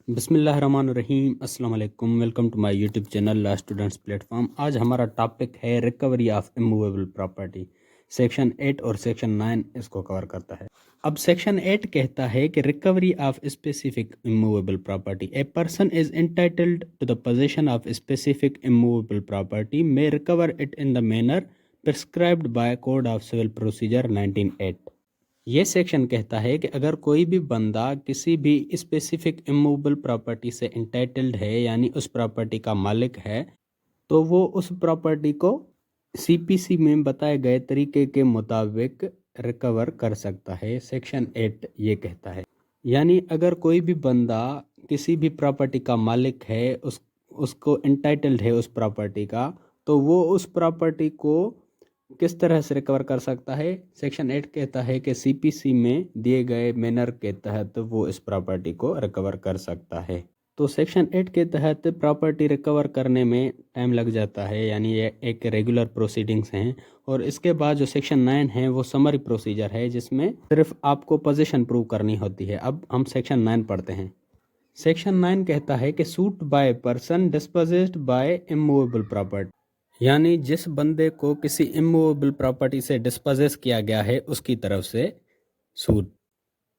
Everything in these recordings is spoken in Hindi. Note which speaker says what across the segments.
Speaker 1: बिस्मिल्लाहिर्रहमानिर्रहीम अस्सलाम वालेकुम। Welcome to my YouTube channel law students platform. आज हमारा टॉपिक है recovery of immovable property. Section 8 और सेक्शन 9 इसको कवर करता है। अब सेक्शन 8 कहता है कि recovery of specific immovable property, a person is entitled to the possession of specific immovable property may recover it in the manner prescribed by code of civil procedure 1908। ये सेक्शन कहता है कि अगर कोई भी बंदा किसी भी स्पेसिफिक इमूवेबल प्रॉपर्टी से इंटाइटल्ड है, यानी उस प्रॉपर्टी का मालिक है, तो वो उस प्रॉपर्टी को सीपीसी में बताए गए तरीके के मुताबिक रिकवर कर सकता है। सेक्शन 8 ये कहता है, यानी अगर कोई भी बंदा किसी भी प्रॉपर्टी का मालिक है, उसको इंटाइटल्ड है उस प्रॉपर्टी का, तो वो उस प्रॉपर्टी को किस तरह से रिकवर कर सकता है। सेक्शन 8 कहता है कि सीपीसी में दिए गए मैनर के तहत वो इस प्रॉपर्टी को रिकवर कर सकता है। तो सेक्शन 8 के तहत प्रॉपर्टी रिकवर करने में टाइम लग जाता है, यानी ये एक रेगुलर प्रोसीडिंग्स हैं। और इसके बाद जो सेक्शन 9 है वो समरी प्रोसीजर है, जिसमें सिर्फ आपको पोजीशन प्रूव करनी होती है। अब हम सेक्शन 9 पढ़ते हैं। सेक्शन 9 कहता है कि suit by person dispossessed by immovable property, यानी जिस बंदे को किसी इमूवेबल प्रॉपर्टी से डिस्पोजेस किया गया है उसकी तरफ से suit.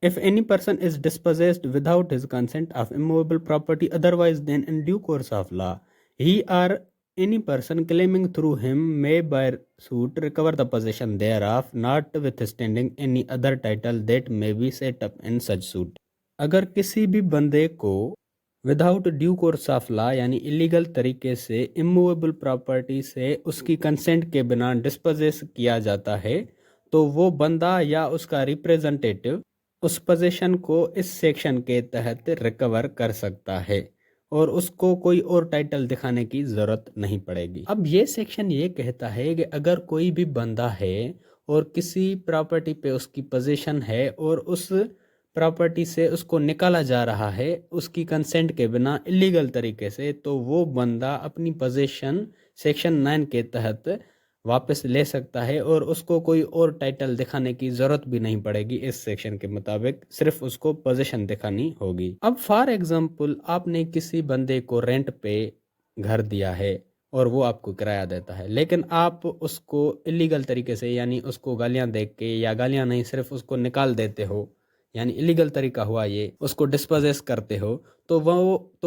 Speaker 1: If any person is dispossessed without his consent of immovable property otherwise than in due course of law he or any person claiming through him may by suit recover the possession thereof, notwithstanding any other title that may be set up in such suit। अगर किसी भी बंदे को without due course of law, यानी इलीगल तरीके से इमूवेबल प्रॉपर्टी से उसकी कंसेंट के बिना डिस्पोजेस किया जाता है, तो वो बंदा या उसका रिप्रेजेंटेटिव उस पोजीशन को इस सेक्शन के तहत रिकवर कर सकता है और उसको कोई और टाइटल दिखाने की ज़रूरत नहीं पड़ेगी। अब ये सेक्शन ये कहता है कि अगर कोई भी बंदा है और किसी प्रॉपर्टी पे उसकी पोजीशन है और उस प्रॉपर्टी से उसको निकाला जा रहा है उसकी कंसेंट के बिना इलीगल तरीके से, तो वो बंदा अपनी पोजीशन सेक्शन 9 के तहत वापस ले सकता है और उसको कोई और टाइटल दिखाने की ज़रूरत भी नहीं पड़ेगी। इस सेक्शन के मुताबिक सिर्फ उसको पोजीशन दिखानी होगी। अब फॉर एग्जांपल आपने किसी बंदे को रेंट पे घर दिया है और वो आपको किराया देता है, लेकिन आप उसको इलीगल तरीके से, यानी उसको गालियां दे के, या गालियां नहीं सिर्फ उसको निकाल देते हो, यानी इलीगल तरीका हुआ ये, उसको डिस्पोजेस करते हो, तो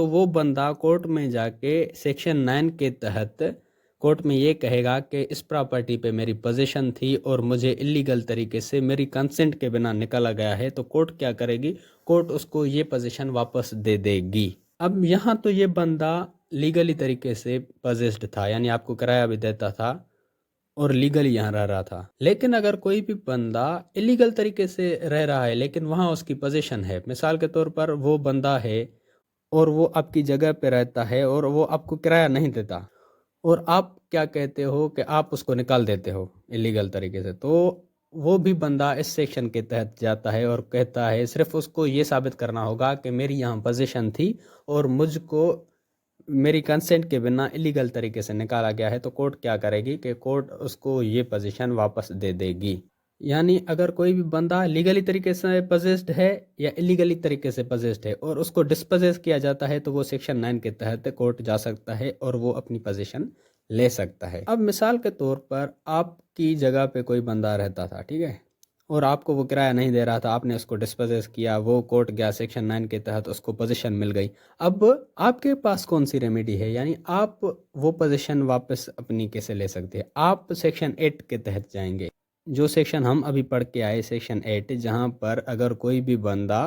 Speaker 1: वो बंदा कोर्ट में जाके सेक्शन 9 के तहत कोर्ट में ये कहेगा कि इस प्रॉपर्टी पे मेरी पोजीशन थी और मुझे इलीगल तरीके से मेरी कंसेंट के बिना निकाला गया है। तो कोर्ट क्या करेगी, कोर्ट उसको ये पोजीशन वापस दे देगी। अब यहाँ तो ये बंदा लीगली तरीके से पोजेस्ड था, यानी आपको किराया भी देता था और लीगली यहाँ रह रहा था। लेकिन अगर कोई भी बंदा इलीगल तरीके से रह रहा है लेकिन वहाँ उसकी पोजीशन है, मिसाल के तौर पर वो बंदा है और वो आपकी जगह पे रहता है और वो आपको किराया नहीं देता, और आप क्या कहते हो कि आप उसको निकाल देते हो इलीगल तरीके से, तो वो भी बंदा इस सेक्शन के तहत जाता है और कहता है सिर्फ उसको ये साबित करना होगा कि मेरी यहाँ पोजीशन थी और मुझको मेरी कंसेंट के बिना इलीगल तरीके से निकाला गया है। तो कोर्ट क्या करेगी कि कोर्ट उसको ये पोजीशन वापस दे देगी। यानी अगर कोई भी बंदा लीगली तरीके से पोजेस्ड है या इलीगली तरीके से पोजेस्ड है और उसको डिस्पोजेस किया जाता है, तो वो सेक्शन 9 के तहत कोर्ट जा सकता है और वो अपनी पोजीशन ले सकता है। अब मिसाल के तौर पर आपकी जगह पे कोई बंदा रहता था, ठीक है, और आपको वो किराया नहीं दे रहा था, आपने उसको डिस्पोजेस किया, वो कोर्ट गया, सेक्शन 9 के तहत उसको पोजीशन मिल गई। अब आपके पास कौन सी रेमेडी है, यानी आप वो पोजीशन वापस अपनी कैसे ले सकते हैं। आप सेक्शन 8 के तहत जाएंगे, जो सेक्शन हम अभी पढ़ के आए, सेक्शन 8, जहाँ पर अगर कोई भी बंदा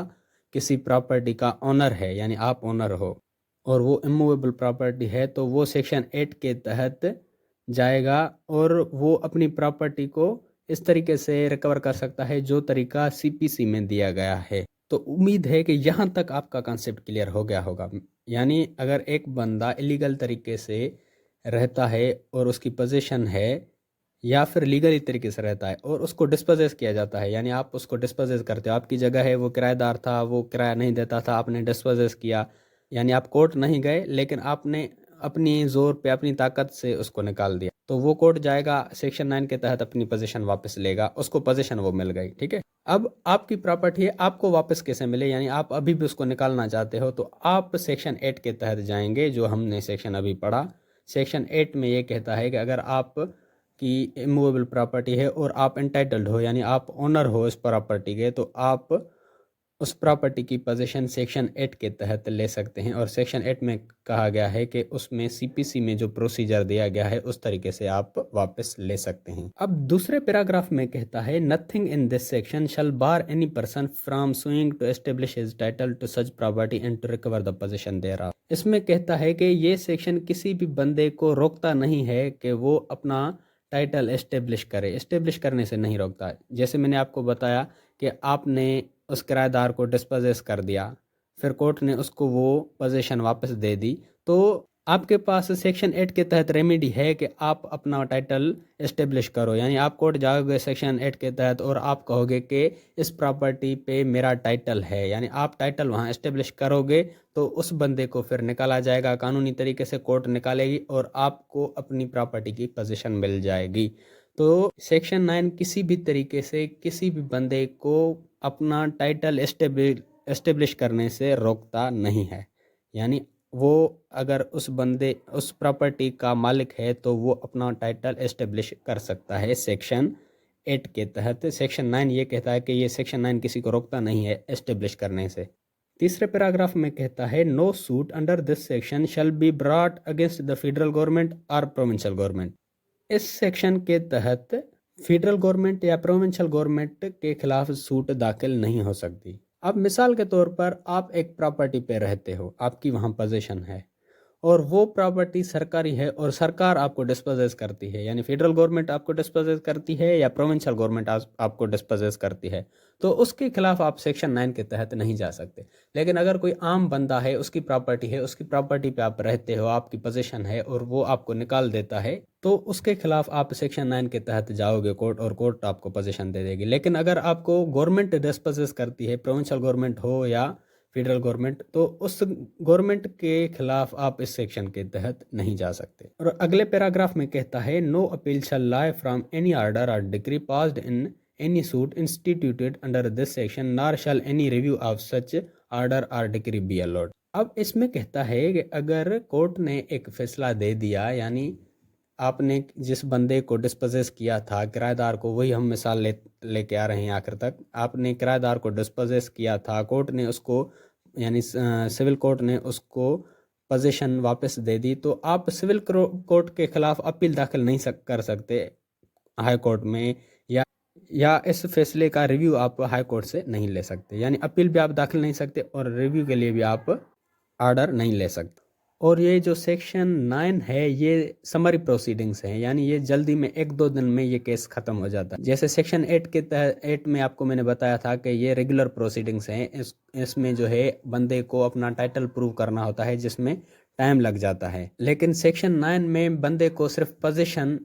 Speaker 1: किसी प्रॉपर्टी का ऑनर है, यानी आप ऑनर हो और वो इमूवेबल प्रॉपर्टी है, तो वो सेक्शन 8 के तहत जाएगा और वो अपनी प्रॉपर्टी को इस तरीके से रिकवर कर सकता है जो तरीका सीपीसी में दिया गया है। तो उम्मीद है कि यहाँ तक आपका कॉन्सेप्ट क्लियर हो गया होगा। यानी अगर एक बंदा इलीगल तरीके से रहता है और उसकी पोजीशन है, या फिर लीगली तरीके से रहता है और उसको डिस्पोजेस किया जाता है, यानी आप उसको डिस्पोजेस करते हो, आपकी जगह है, वो किराएदार था, वो किराया नहीं देता था, आपने डिस्पोजेस किया, यानी आप कोर्ट नहीं गए लेकिन आपने अपनी जोर पे, अपनी ताकत से उसको निकाल दिया, तो वो कोर्ट जाएगा, सेक्शन 9 के तहत अपनी पोजीशन वापस लेगा, उसको पोजीशन वो मिल गई, ठीक है। अब आपकी प्रॉपर्टी है, आपको वापस कैसे मिले, यानी आप अभी भी उसको निकालना चाहते हो तो आप सेक्शन 8 के तहत जाएंगे, जो हमने सेक्शन अभी पढ़ा। सेक्शन 8 में ये कहता है कि अगर आप की इमूवेबल प्रॉपर्टी है और आप एंटाइटल्ड हो, यानी आप ओनर हो इस प्रॉपर्टी के, तो आप उस प्रॉपर्टी की पोजीशन सेक्शन 8 के तहत ले सकते हैं। और सेक्शन 8 में कहा गया है कि उसमें सीपीसी में जो प्रोसीजर दिया गया है उस तरीके से आप वापस ले सकते हैं। अब दूसरे पैराग्राफ में कहता है, nothing in this section shall bar any person from suing to establish his title to such property and to recover the possession thereof. इसमें कहता है कि ये सेक्शन किसी भी बंदे को रोकता नहीं है कि वो अपना टाइटल एस्टेब्लिश करे। एस्टेब्लिश करने से नहीं रोकता। जैसे मैंने आपको बताया कि आपने उस किराएदार को डिस्पोजेस कर दिया, फिर कोर्ट ने उसको वो पोजीशन वापस दे दी, तो आपके पास सेक्शन 8 के तहत रेमेडी है कि आप अपना टाइटल एस्टेब्लिश करो। यानी आप कोर्ट जाओगे सेक्शन 8 के तहत और आप कहोगे कि इस प्रॉपर्टी पे मेरा टाइटल है, यानी आप टाइटल वहाँ एस्टेब्लिश करोगे तो उस बंदे को फिर निकाला जाएगा, कानूनी तरीके से कोर्ट निकालेगी और आपको अपनी प्रॉपर्टी की पोजीशन मिल जाएगी। तो सेक्शन 9 किसी भी तरीके से किसी भी बंदे को अपना टाइटल एस्टेब्लिश करने से रोकता नहीं है। यानी वो अगर उस बंदे उस प्रॉपर्टी का मालिक है तो वो अपना टाइटल एस्टेब्लिश कर सकता है सेक्शन 8 के तहत। सेक्शन 9 ये कहता है कि ये सेक्शन 9 किसी को रोकता नहीं है एस्टेब्लिश करने से। तीसरे पैराग्राफ में कहता है, no suit under this section shall be brought against the federal government और प्रोविंशियल गवर्नमेंट। इस सेक्शन के तहत फेडरल गवर्नमेंट या प्रोविंशियल गवर्नमेंट के खिलाफ सूट दाखिल नहीं हो सकती। अब मिसाल के तौर पर आप एक प्रॉपर्टी पे रहते हो, आपकी वहाँ पोजीशन है और वो प्रॉपर्टी सरकारी है और सरकार आपको डिस्पोजेस करती है, यानी फेडरल गवर्नमेंट आपको डिस्पोजेस करती है या प्रोविंशियल गवर्नमेंट आपको डिस्पोजेस करती है, तो उसके खिलाफ आप सेक्शन 9 के तहत नहीं जा सकते। लेकिन अगर कोई आम बंदा है, उसकी प्रॉपर्टी है, उसकी प्रॉपर्टी पे आप रहते हो, आपकी पोजीशन है और वो आपको निकाल देता है, तो उसके खिलाफ आप सेक्शन 9 के तहत जाओगे कोर्ट और कोर्ट आपको पोजीशन दे देगी। लेकिन अगर आपको गवर्नमेंट डिस्पोजेस करती है, प्रोविंशियल गवर्नमेंट हो या फेडरल गवर्नमेंट, तो उस गवर्नमेंट के खिलाफ आप इस सेक्शन के तहत नहीं जा सकते। और अगले पैराग्राफ में कहता है, no appeal shall lie from any order or decree passed in any suit instituted under this section nor shall any review of such order or decree be allowed. अब इसमें कहता है कि अगर कोर्ट ने एक फैसला दे दिया, यानी आपने जिस बंदे को डिस्पोजेस किया था, किराएदार को, वही हम मिसाल लेके आ रहे हैं आखिर तक, आपने किराएदार को डिस्पोजेस किया था, कोर्ट ने उसको यानी सिविल कोर्ट ने उसको पोजीशन वापस दे दी, तो आप सिविल कोर्ट के खिलाफ अपील दाखिल नहीं कर सकते हाई कोर्ट में, या इस फैसले का रिव्यू आप हाई कोर्ट से नहीं ले सकते। यानी अपील भी आप दाखिल नहीं सकते और रिव्यू के लिए भी आप ऑर्डर नहीं ले सकते। और ये जो सेक्शन 9 है ये समरी प्रोसीडिंग्स हैं, यानी ये जल्दी में 1-2 दिन में ये केस ख़त्म हो जाता है। जैसे सेक्शन 8 के तहत 8 में आपको मैंने बताया था कि ये रेगुलर प्रोसीडिंग्स हैं, इसमें जो है बंदे को अपना टाइटल प्रूव करना होता है जिसमें टाइम लग जाता है। लेकिन सेक्शन 9 में बंदे को सिर्फ पोजीशन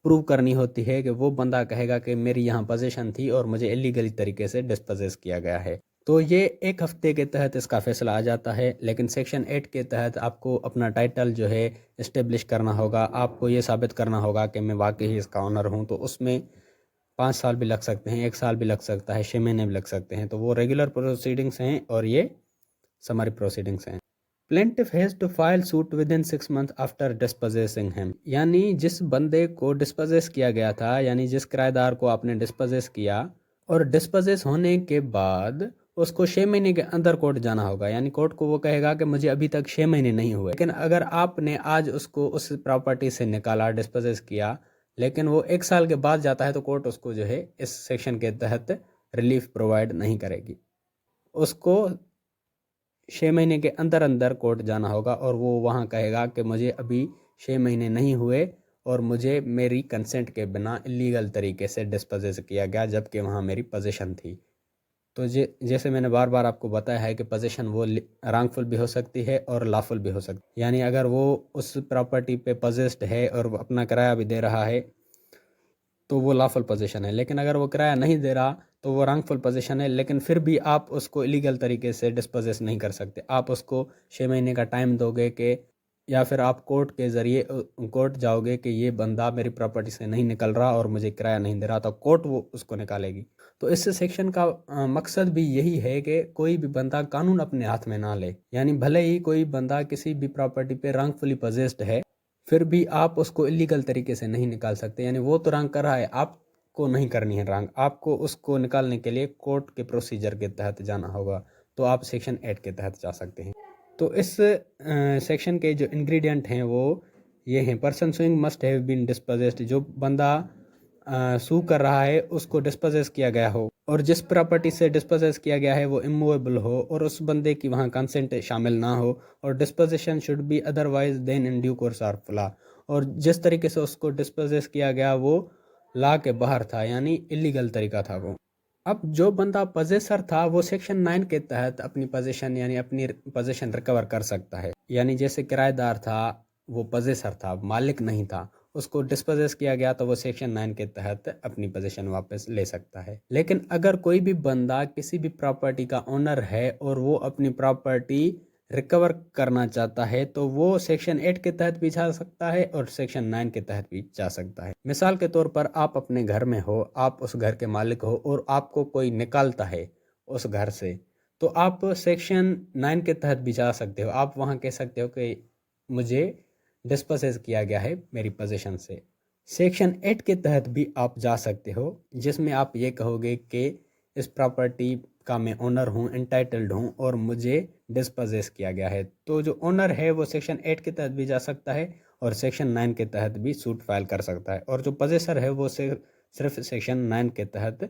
Speaker 1: प्रूव करनी होती है कि वो बंदा कहेगा कि मेरी यहाँ पोजीशन थी और मुझे इलीगली तरीके से डिस्पोजेस किया गया है, तो ये 1 हफ्ते के तहत इसका फैसला आ जाता है। लेकिन सेक्शन 8 के तहत आपको अपना टाइटल जो है इस्टेब्लिश करना होगा, आपको ये साबित करना होगा कि मैं वाकई इसका ऑनर हूँ, तो उसमें 5 साल भी लग सकते हैं, 1 साल भी लग सकता है, 6 महीने भी लग सकते हैं। तो वो रेगुलर प्रोसीडिंग्स हैं और ये समरी प्रोसीडिंग्स हैं। Plaintiff has to file suit within 6 month after dispossessing him. यानी जिस बंदे को डिस्पोजेस किया गया था, यानी जिस किराएदार को आपने डिस्पोजेस किया और डिस्पोजेस होने के बाद उसको 6 महीने के अंदर कोर्ट जाना होगा। यानी कोर्ट को वो कहेगा कि मुझे अभी तक 6 महीने नहीं हुए, लेकिन अगर आपने आज उसको उस प्रॉपर्टी से निकाला, डिस्पोजेस किया, लेकिन वो 1 साल के बाद जाता है, तो कोर्ट उसको जो है इस सेक्शन के तहत रिलीफ प्रोवाइड नहीं करेगी। उसको 6 महीने के अंदर अंदर कोर्ट जाना होगा और वो वहाँ कहेगा कि मुझे अभी 6 महीने नहीं हुए और मुझे मेरी कंसेंट के बिना इलीगल तरीके से डिस्पोजेस किया गया, जबकि वहाँ मेरी पोजीशन थी। तो जैसे मैंने बार बार आपको बताया है कि पोजीशन वो रॉन्गफुल भी हो सकती है और लॉफुल भी हो सकती है। यानी अगर वो उस प्रॉपर्टी पे पोजेस्ड है और अपना किराया भी दे रहा है तो वो लॉफुल पोजीशन है, लेकिन अगर वो किराया नहीं दे रहा तो वो रॉन्गफुल पोजीशन है। लेकिन फिर भी आप उसको इलीगल तरीके से डिस्पोजेस नहीं कर सकते। आप उसको 6 महीने का टाइम दोगे कि या फिर आप कोर्ट के ज़रिए कोर्ट जाओगे कि ये बंदा मेरी प्रॉपर्टी से नहीं निकल रहा और मुझे किराया नहीं दे रहा, तो कोर्ट वो उसको निकालेगी। तो इस सेक्शन का मकसद भी यही है कि कोई भी बंदा कानून अपने हाथ में ना ले। यानी भले ही कोई बंदा किसी भी प्रॉपर्टी पे रॉन्गफुली पजेस्ड है, फिर भी आप उसको इलीगल तरीके से नहीं निकाल सकते। यानी वो तो रॉन्ग कर रहा है, आपको नहीं करनी है रॉन्ग, आपको उसको निकालने के लिए कोर्ट के प्रोसीजर के तहत जाना होगा। तो आप सेक्शन 8 के तहत जा सकते हैं। तो इस सेक्शन के जो इंग्रेडिएंट हैं वो ये हैं। Person suing must have been dispossessed, जो बंदा सू कर रहा है उसको डिस्पोजेस किया गया हो, और जिस प्रॉपर्टी से डिस्पोजेस किया गया है वो इमूवेबल हो और उस बंदे की वहाँ कंसेंट शामिल ना हो, और disposition should be otherwise than in due course of law, और जिस तरीके से उसको डिस्पोजेस किया गया वो लॉ के बाहर था, यानी इलीगल तरीका था वो। अब जो बंदा पजेसर था वो सेक्शन 9 के तहत अपनी पोजीशन यानी अपनी पोजीशन रिकवर कर सकता है। यानी जैसे किराएदार था, वो पजेसर था, मालिक नहीं था, उसको डिस्पोजेस किया गया तो वो सेक्शन 9 के तहत अपनी पोजीशन वापस ले सकता है। लेकिन अगर कोई भी बंदा किसी भी प्रॉपर्टी का ओनर है और वो अपनी प्रॉपर्टी रिकवर करना चाहता है तो वो सेक्शन 8 के तहत भी जा सकता है और सेक्शन 9 के तहत भी जा सकता है। मिसाल के तौर पर आप अपने घर में हो, आप उस घर के मालिक हो और आपको कोई निकालता है उस घर से, तो आप सेक्शन 9 के तहत भी जा सकते हो। आप वहाँ कह सकते हो कि मुझे डिस्पोजेस किया गया है मेरी पोजीशन से। सेक्शन 8 के तहत भी आप जा सकते हो, जिसमें आप ये कहोगे कि इस प्रॉपर्टी का मैं ओनर हूँ, एंटाइटल्ड हूँ और मुझे डिस्पोजेस किया गया है। तो जो ओनर है वो सेक्शन 8 के तहत भी जा सकता है और सेक्शन 9 के तहत भी सूट फाइल कर सकता है, और जो पोजेसर है वो सिर्फ सेक्शन 9 के तहत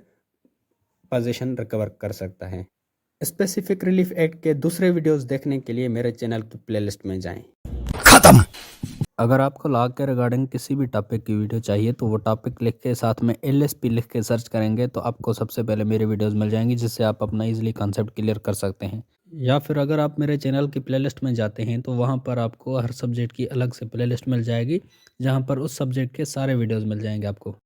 Speaker 1: पोजीशन रिकवर कर सकता है। स्पेसिफिक रिलीफ एक्ट के दूसरे वीडियोस देखने के लिए मेरे चैनल की प्लेलिस्ट में जाएं। खत्म। अगर आपको लॉ के रिगार्डिंग किसी भी टॉपिक की वीडियो चाहिए तो वो टॉपिक लिख के साथ में LSP लिख के सर्च करेंगे तो आपको सबसे पहले मेरे वीडियोस मिल जाएंगी, जिससे आप अपना इजीली कॉन्सेप्ट क्लियर कर सकते हैं। या फिर अगर आप मेरे चैनल की प्लेलिस्ट में जाते हैं तो वहाँ पर आपको हर सब्जेक्ट की अलग से प्लेलिस्ट मिल जाएगी, जहाँ पर उस सब्जेक्ट के सारे वीडियोज़ मिल जाएंगे आपको।